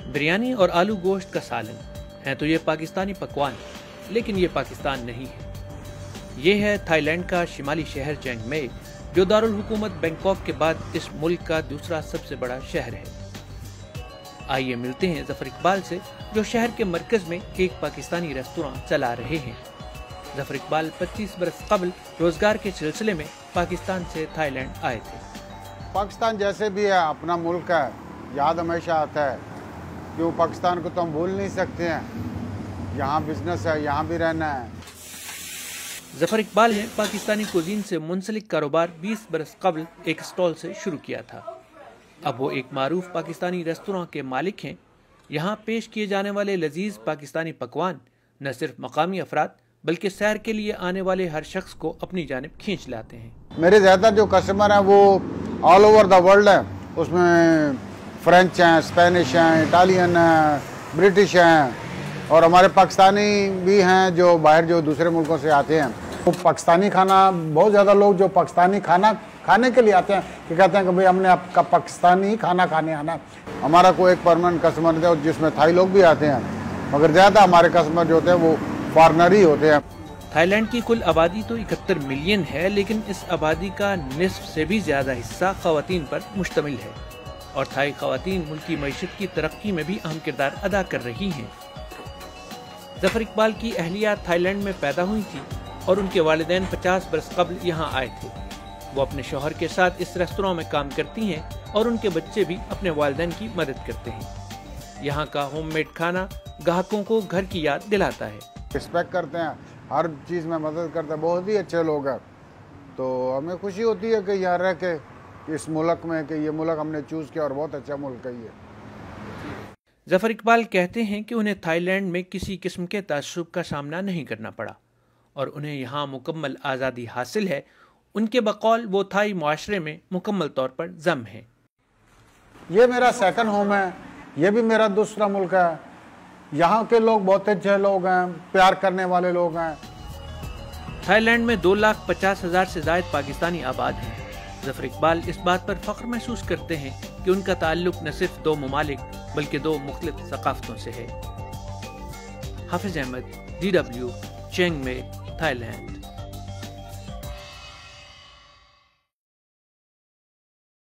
بریانی اور آلو گوشت کا سالن ہے تو یہ پاکستانی پکوان، لیکن یہ پاکستان نہیں ہے۔ یہ ہے تھائی لینڈ کا شمالی شہر چیانگ مائی، جو دارالحکومت بینکاک کے بعد اس ملک کا دوسرا سب سے بڑا شہر ہے۔ آئیے ملتے ہیں ظفر اقبال سے، جو شہر کے مرکز میں ایک پاکستانی ریستوراں چلا رہے ہیں۔ ظفر اقبال 25 برس قبل روزگار کے سلسلے میں پاکستان سے تھائی لینڈ آئے تھے۔ پاکستان جیسے بھی ہے اپنا ملک ہے، یاد ہمیشہ آتا ہے، کیوں پاکستان کو تو ہم بھول نہیں سکتے ہیں۔ یہاں بزنس ہے، یہاں بھی رہنا ہے۔ ظفر اقبال نے پاکستانی کوزین سے منسلک کاروبار 20 برس قبل ایک سٹال سے شروع کیا تھا۔ اب وہ ایک معروف پاکستانی ریستوراں کے مالک ہیں۔ یہاں پیش کیے جانے والے لذیذ پاکستانی پکوان نہ صرف مقامی افراد بلکہ سیر کے لیے آنے والے ہر شخص کو اپنی جانب کھینچ لاتے ہیں۔ میرے زیادہ جو کسٹمر ہیں وہ آل اوور دا ورلڈ ہیں، اس میں فرینچ ہیں، اسپینش ہیں، اٹالین ہیں، برٹش ہیں، اور ہمارے پاکستانی بھی ہیں جو باہر جو دوسرے ملکوں سے آتے ہیں۔ پاکستانی کھانا بہت زیادہ لوگ جو پاکستانی کھانا کھانے کے لیے آتے ہیں کہ کہتے ہیں کہ بھئی ہم نے آپ کا پاکستانی کھانا کھانے آنا۔ ہمارا کوئی ایک پرماننٹ کسٹمر ہے جس میں تھائی لوگ بھی آتے ہیں، مگر زیادہ ہمارے کسٹمر جو ہوتے ہیں وہ فارنر ہی ہوتے ہیں۔ تھائی لینڈ کی کل آبادی تو 71 ملین ہے، لیکن اس آبادی کا نصف سے بھی زیادہ حصہ خواتین پر مشتمل ہے، اور تھائی خواتین ملکی معیشت کی ترقی میں بھی اہم کردار ادا کر رہی ہیں۔ ظفر اقبال کی اہلیہ تھائی لینڈ میں پیدا ہوئی تھی اور ان کے والدین 50 برس قبل یہاں آئے تھے۔ وہ اپنے شوہر کے ساتھ اس ریستوراں میں کام کرتی ہیں اور ان کے بچے بھی اپنے والدین کی مدد کرتے ہیں۔ یہاں کا ہوم میڈ کھانا گاہکوں کو گھر کی یاد دلاتا ہے۔ رسپیکٹ کرتے ہیں، ہر چیز میں مدد کرتے ہیں، بہت ہی اچھے لوگ ہیں۔ تو ہمیں خوشی ہوتی ہے کہ یہاں رہ کے اس ملک میں، کہ یہ ملک ہم نے چوز کیا اور بہت اچھا ملک ہے یہ۔ ظفر اقبال کہتے ہیں کہ انہیں تھائی لینڈ میں کسی قسم کے تعصب کا سامنا نہیں کرنا پڑا اور انہیں یہاں مکمل آزادی حاصل ہے۔ ان کے بقول وہ تھائی معاشرے میں مکمل طور پر ضم ہیں۔ یہ میرا سیکنڈ ہوم ہے، یہ بھی میرا دوسرا ملک ہے۔ یہاں کے لوگ بہت اچھے لوگ ہیں، پیار کرنے والے لوگ ہیں۔ تھائی لینڈ میں 2,50,000 سے زائد پاکستانی آباد ہیں۔ ظفر اقبال اس بات پر فخر محسوس کرتے ہیں کہ ان کا تعلق نہ صرف 2 ممالک بلکہ 2 مختلف ثقافتوں سے ہے۔ حافظ احمد، DW، چیانگ مائی، تھائی لینڈ۔